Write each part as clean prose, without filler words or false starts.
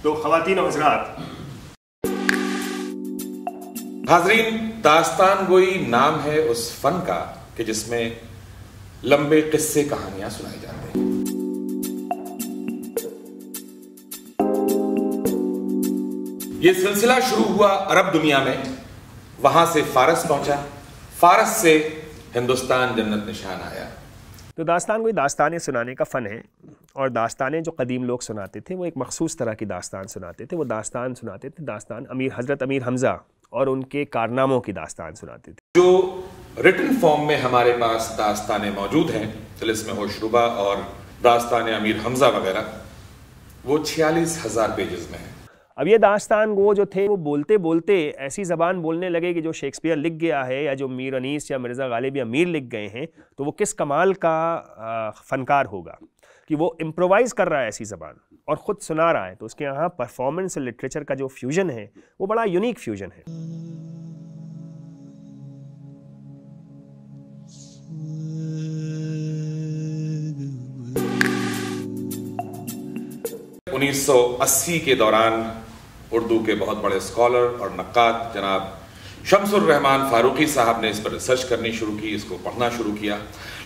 तो ख़वातीन और हज़रात, हाज़रीन, दास्तान गोई नाम है उस फन का कि जिसमें लंबे किस्से कहानियां सुनाई जाती हैं। ये सिलसिला शुरू हुआ अरब दुनिया में, वहां से फारस पहुंचा, फारस से हिंदुस्तान जन्नत निशान आया। तो दास्तान कोई दास्तानें सुनाने का फ़न है, और दास्तानें जो कदीम लोग सुनाते थे वो एक मखसूस तरह की दास्तान सुनाते थे। वो दास्तान सुनाते थे दास्तान हज़रत अमीर हमज़ा और उनके कारनामों की दास्तान सुनाते थे। जो रिटन फॉर्म में हमारे पास दास्तानें मौजूद हैं, तिलिस्म होशरुबा और दास्तान अमीर हमज़ा वगैरह, वो 46,000 पेजेस में है। अब ये दास्तान गो जो थे वो बोलते बोलते ऐसी ज़बान बोलने लगे कि जो शेक्सपियर लिख गया है या जो मीर अनीस या मिर्ज़ा गालिब या मीर लिख गए हैं, तो वो किस कमाल का फ़नकार होगा कि वो इम्प्रोवाइज़ कर रहा है ऐसी ज़बान और ख़ुद सुना रहा है। तो उसके यहाँ परफॉर्मेंस और लिटरेचर का जो फ्यूजन है वो बड़ा यूनिक फ्यूजन है। उन्नीस 1980 के दौरान उर्दू के बहुत बड़े स्कॉलर और नक्काद जनाब शम्सुर रहमान फारूकी साहब ने इस पर रिसर्च करनी शुरू की, इसको पढ़ना शुरू किया।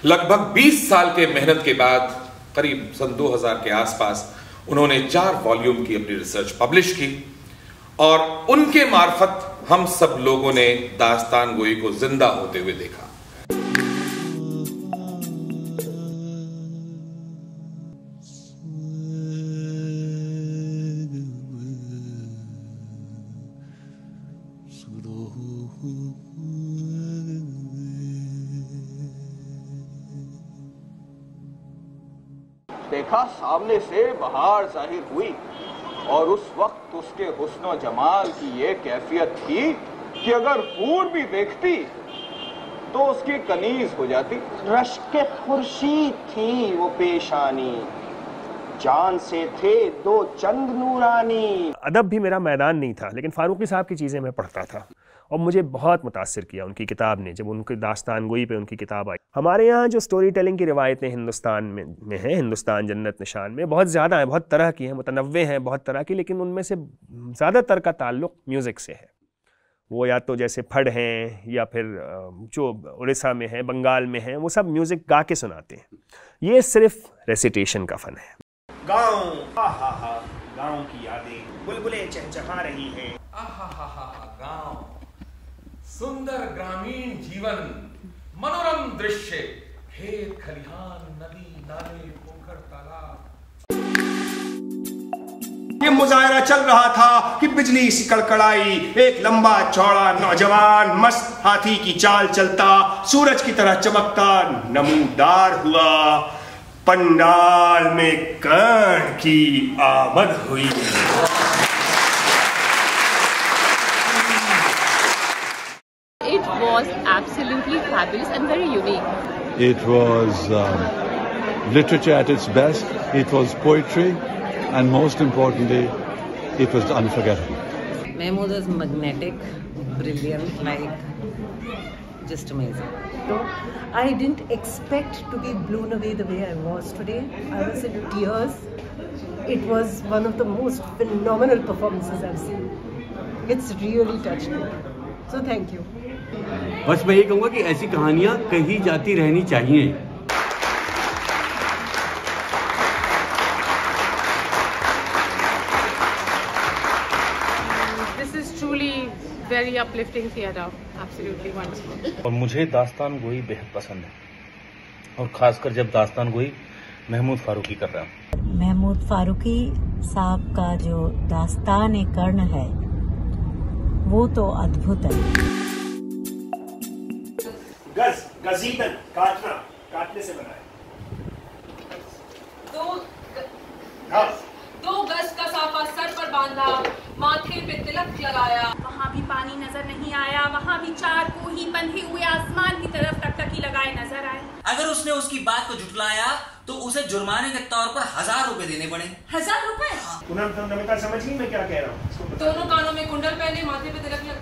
लगभग 20 साल के मेहनत के बाद करीब सन 2000 के आसपास उन्होंने 4 वॉल्यूम की अपनी रिसर्च पब्लिश की, और उनके मार्फत हम सब लोगों ने दास्तान गोई को जिंदा होते हुए देखा। देखा सामने से बहार जाहिर हुई, और उस वक्त उसके हुस्न जमाल की ये कैफियत थी कि अगर हूर भी देखती तो उसकी कनीज हो जाती। रश्क खुर्शीद थी वो पेशानी, जान से थे 2 चंद नूरानी। अदब भी मेरा मैदान नहीं था, लेकिन फारूकी साहब की चीज़ें मैं पढ़ता था और मुझे बहुत मुतासिर किया उनकी किताब ने। जब उनकी दास्तान गोई पे उनकी किताब आई, हमारे यहाँ जो स्टोरी टेलिंग की रिवायतें हिंदुस्तान में हैं, हिंदुस्तान जन्नत निशान में बहुत ज़्यादा हैं, बहुत तरह की हैं, मुतनव्वे हैं बहुत तरह की, लेकिन उनमें से ज़्यादातर का ताल्लुक़ म्यूज़िक से है। वो या तो जैसे फड़ हैं या फिर जो उड़ीसा में है, बंगाल में है, वो सब म्यूज़िक गा के सुनाते हैं। ये सिर्फ रेसिटेशन का फ़न है। गाँव गाँव की यादें बुलबुलें चहचहा रही हैं। गाँव, सुंदर ग्रामीण जीवन, मनोरम दृश्य, खेत खलिहान, नदी नाले, पोखर तालाब। ये मुजाहरा चल रहा था कि बिजली सी कड़कड़ाई, एक लंबा चौड़ा नौजवान मस्त हाथी की चाल चलता, सूरज की तरह चमकता नमूदार हुआ। पंडाल में कर्ण की आमद हुई। It was absolutely fabulous and very unique. It was literature at its best. It was poetry, and most importantly, it was unforgettable. Mahmood was magnetic, brilliant, like just amazing. So I didn't expect to be blown away the way I was today. I was in tears. It was one of the most phenomenal performances I've seen. It's really touched me. So thank you. बस मैं ये कहूँगा कि ऐसी कहानियाँ कही जाती रहनी चाहिए। This is truly very uplifting theatre. Absolutely wonderful. और मुझे दास्तान गोई बेहद पसंद है, और खासकर जब दास्तान गोई महमूद फारूकी कर रहा है। महमूद फारूकी साहब का जो दास्तान कर्ण है वो तो अद्भुत है। गजीदन काटने से बना है। 2 गज का साफा सर पर बांधा, माथे पे तिलक लगाया। वहाँ भी पानी नजर नहीं आया, वहाँ भी 4 कोही बंधे हुए आसमान की तरफ टकटकी लगाए नजर आए। अगर उसने उसकी बात को झुटलाया तो उसे जुर्माने के तौर पर 1000 रुपए देने पड़े। 1000 रुपए? पुनर्नमिता समझ नहीं मैं क्या कह रहा हूँ। दोनों कानों में कुंडल पहने, माथे पे तिलक लगा।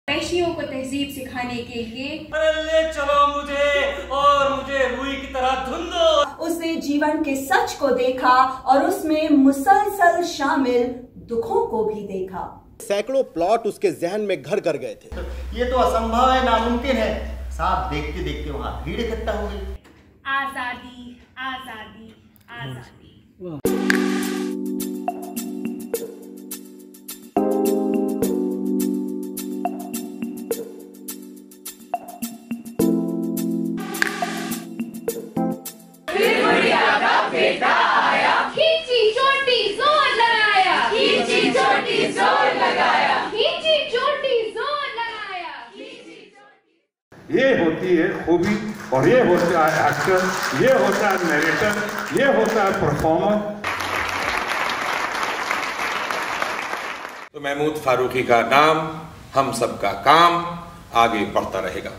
वैशियों को तहजीब सिखाने के लिए ले चलो मुझे, और मुझे रुई की तरह धुन दो। उसे जीवन के सच को देखा और उसमें मुसलसल शामिल दुखों को भी देखा। सैकड़ों प्लॉट उसके जहन में घर कर गए थे। ये तो असंभव है, नामुमकिन है। साहब देखते देखते वहां भीड़ इकट्ठा हो गई। आजादी आजादी आजादी। बेटा आया, खींची चोटी जोर लगाया, खींची चोटी जोर लगाया, खींची चोटी जोर लगाया, खींची चोटी। ये होती है खूबी और ये होता है एक्टर, ये होता है नरेटर, ये होता है परफॉर्मर। तो महमूद फारूकी का नाम, हम सबका काम आगे बढ़ता रहेगा।